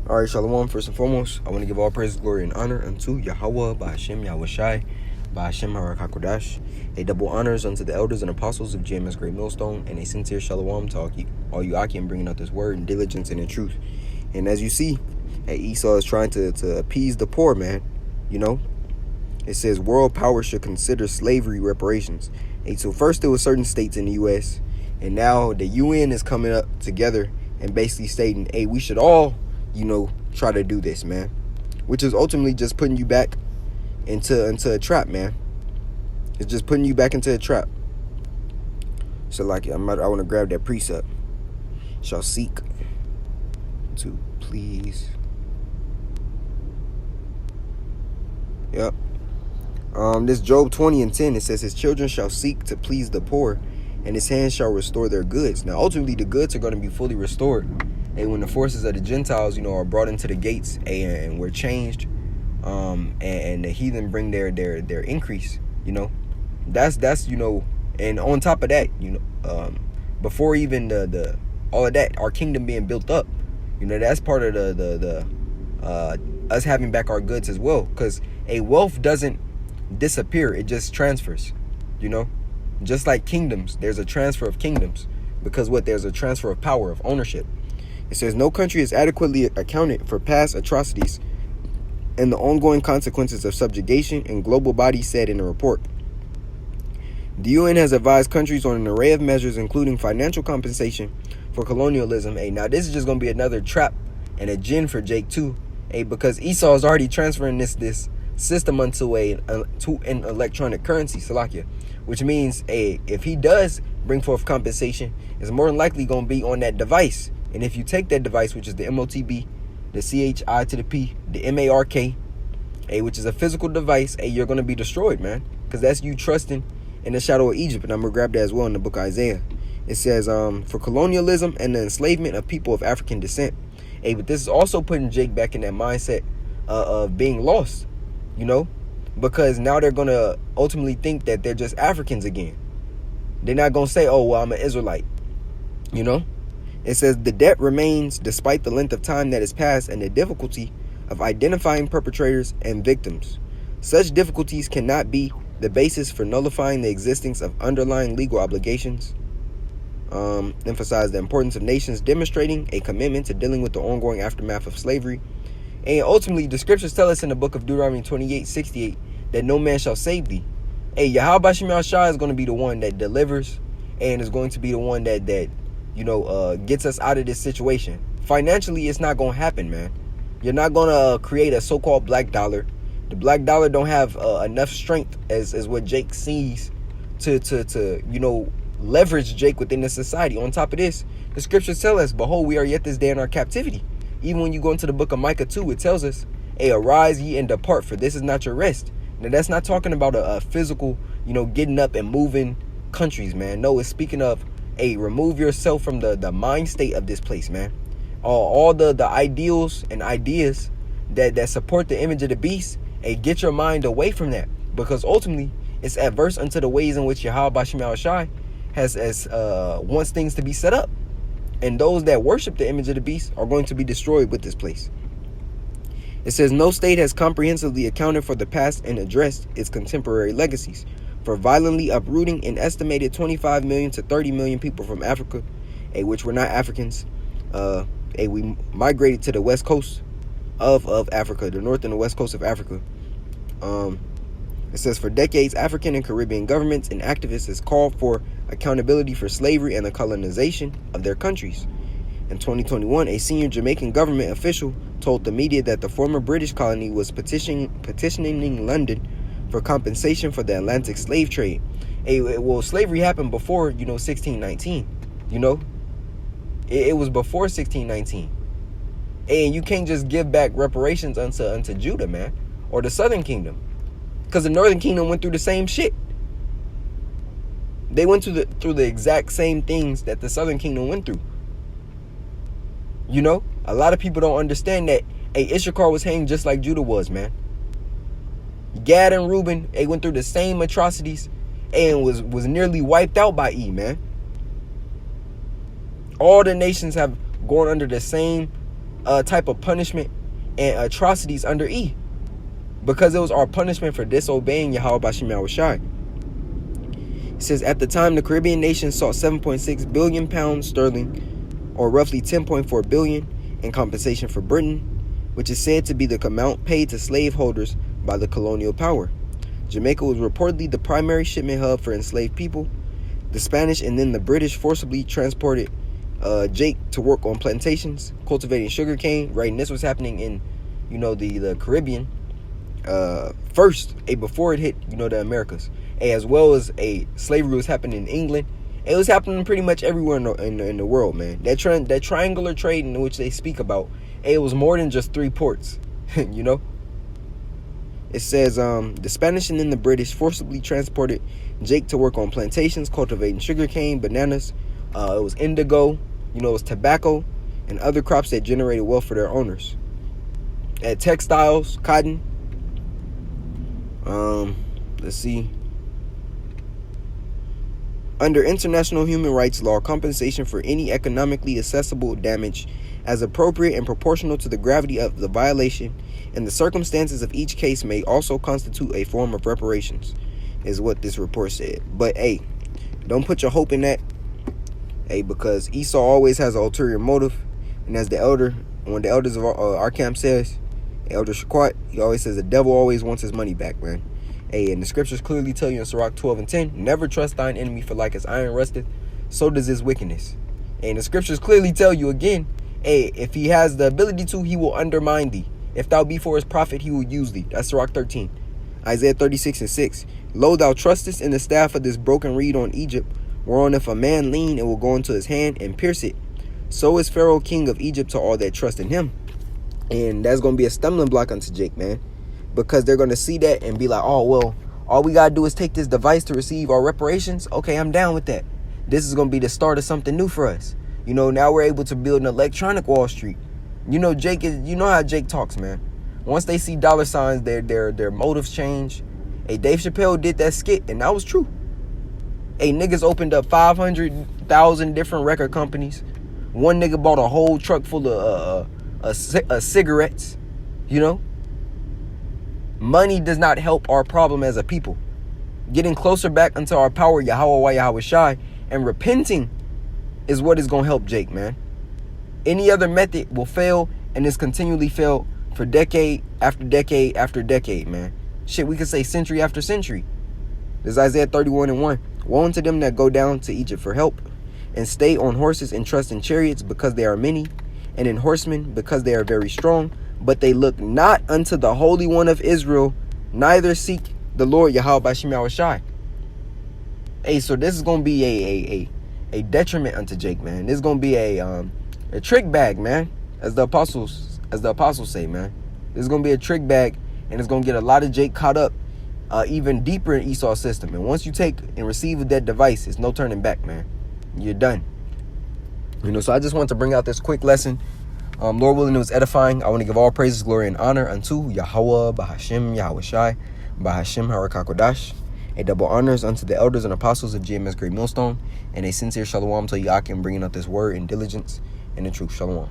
All right, Shalom. First and foremost, I want to give all praise, glory, and honor unto Yahweh, by Hashem, Yahweh Shai, by Hashem, Harak HaKodash. A double honors unto the elders and apostles of GMS Great Millstone, and a sincere Shalom to all you Akim bringing out this word in diligence and in truth. And as you see, Esau is trying to appease the poor, man. You know, it says world power should consider slavery reparations. So first there were certain states in the U.S., and now the UN is coming up together and basically stating, hey, we should all, try to do this, man. Which is ultimately just putting you back into a trap, man. It's just putting you back into a trap. So, I want to grab that precept. Shall seek to please. Yep. This Job 20:10, it says, his children shall seek to please the poor, and his hands shall restore their goods. Now, ultimately, the goods are going to be fully restored. And when the forces of the Gentiles, are brought into the gates and we're changed, and the heathen bring their increase, that's and on top of that, before even the all of that, our kingdom being built up, that's part of the us having back our goods as well, because a wealth doesn't disappear, it just transfers, just like kingdoms, there's a transfer of kingdoms, because there's a transfer of power, of ownership. It says no country has adequately accounted for past atrocities and the ongoing consequences of subjugation, and global bodies said in a report. The UN has advised countries on an array of measures, including financial compensation for colonialism. Now this is just going to be another trap and a gin for Jake too, because Esau is already transferring this system to an electronic currency, Salakia, which means if he does bring forth compensation, it's more than likely going to be on that device. And if you take that device, which is the MOTB, the CHI to the P, the MARK, which is a physical device, you're going to be destroyed, man. Because that's you trusting in the shadow of Egypt. And I'm going to grab that as well in the book of Isaiah. It says, for colonialism and the enslavement of people of African descent. But this is also putting Jake back in that mindset of being lost, because now they're going to ultimately think that they're just Africans again. They're not going to say, oh, well, I'm an Israelite, It says the debt remains despite the length of time that has passed and the difficulty of identifying perpetrators and victims. Such difficulties cannot be the basis for nullifying the existence of underlying legal obligations. Emphasize the importance of nations demonstrating a commitment to dealing with the ongoing aftermath of slavery. And ultimately, the scriptures tell us in the book of Deuteronomy 28:68 that no man shall save thee. Yahweh Shem Shai is going to be the one that delivers, and is going to be the one that gets us out of this situation. Financially, it's not going to happen, man. You're not going to create a so-called black dollar. The black dollar don't have enough strength as what Jake sees to leverage Jake within the society. On top of this, the scriptures tell us, behold, we are yet this day in our captivity. Even when you go into the book of Micah 2, it tells us, arise ye and depart, for this is not your rest. Now, that's not talking about a physical, getting up and moving countries, man. No, it's speaking of, remove yourself from the mind state of this place, man. All the ideals and ideas that support the image of the beast, get your mind away from that, because ultimately it's adverse unto the ways in which Yahweh Bashim Shai has wants things to be set up, and those that worship the image of the beast are going to be destroyed with this place. It says no state has comprehensively accounted for the past and addressed its contemporary legacies, for violently uprooting an estimated 25 million to 30 million people from Africa, which were not Africans. We migrated to the west coast of Africa, the north and the west coast of Africa. It says for decades, African and Caribbean governments and activists has called for accountability for slavery and the colonization of their countries. In 2021, a senior Jamaican government official told the media that the former British colony was petitioning London for compensation for the Atlantic slave trade. Well, slavery happened before, 1619. It was before 1619. And you can't just give back reparations unto Judah, man, or the Southern Kingdom, because the Northern Kingdom went through the same shit. They went through the exact same things that the Southern Kingdom went through. A lot of people don't understand that. Issachar was hanged just like Judah was, man. Gad and Reuben, went through the same atrocities and was nearly wiped out by man. All the nations have gone under the same type of punishment and atrocities under E, because it was our punishment for disobeying Yahweh Bashim Yahushai. It says, at the time, the Caribbean nations sought 7.6 billion pounds sterling, or roughly 10.4 billion, in compensation for Britain, which is said to be the amount paid to slaveholders by the colonial power. Jamaica was reportedly the primary shipment hub for enslaved people. The Spanish and then the British forcibly transported Jake to work on plantations, cultivating sugarcane. Right, and this was happening in, the Caribbean first, before it hit, the Americas. As well as slavery was happening in England. It was happening pretty much everywhere in the world, man. That triangular trade in which they speak about, it was more than just 3 ports, It says, the Spanish and then the British forcibly transported Jake to work on plantations, cultivating sugarcane, bananas. It was indigo, it was tobacco, and other crops that generated wealth for their owners. At textiles, cotton. Let's see. Under international human rights law, compensation for any economically accessible damage as appropriate and proportional to the gravity of the violation and the circumstances of each case may also constitute a form of reparations, is what this report said. But don't put your hope in that, because Esau always has an ulterior motive. And as one of the elders of our camp says, Elder Shaquat, he always says the devil always wants his money back, man. And the scriptures clearly tell you in Sirach 12:10, never trust thine enemy, for like as iron rusteth, so does his wickedness. And the scriptures clearly tell you again, if he has the ability to, he will undermine thee. If thou be for his profit, he will use thee. That's Sirach 13. Isaiah 36:6. Lo, thou trustest in the staff of this broken reed on Egypt, whereon if a man lean, it will go into his hand and pierce it. So is Pharaoh king of Egypt to all that trust in him. And that's going to be a stumbling block unto Jake, man. Because they're going to see that and be like, oh, well, all we got to do is take this device to receive our reparations. Okay, I'm down with that. This is going to be the start of something new for us. Now we're able to build an electronic Wall Street. Jake is, how Jake talks, man. Once they see dollar signs, their motives change. Dave Chappelle did that skit, and that was true. Niggas opened up 500,000 different record companies. One nigga bought a whole truck full of cigarettes, Money does not help our problem as a people. Getting closer back unto our power, Yahweh Yahushai, and repenting is what is going to help Jake, man. Any other method will fail, and it's continually failed for decade after decade after decade, man. Shit, we could say century after century. This is Isaiah 31:1. Woe unto them that go down to Egypt for help, and stay on horses and trust in chariots, because they are many, and in horsemen, because they are very strong. But they look not unto the Holy One of Israel, neither seek the Lord Yahweh Bashim Yahushai. So this is going to be a detriment unto Jake, man. This is going to be a trick bag, man, as the apostles say, man. This is going to be a trick bag, and it's going to get a lot of Jake caught up even deeper in Esau's system. And once you take and receive that device, it's no turning back, man. You're done. So I just want to bring out this quick lesson. Lord willing, it was edifying. I want to give all praises, glory, and honor unto Yahweh, Bahashim, Yahushai, Bahashim, Harakakodash. A double honors unto the elders and apostles of GMS Great Millstone, and a sincere shalom to Yakim, bringing out this word in diligence and in truth. Shalom.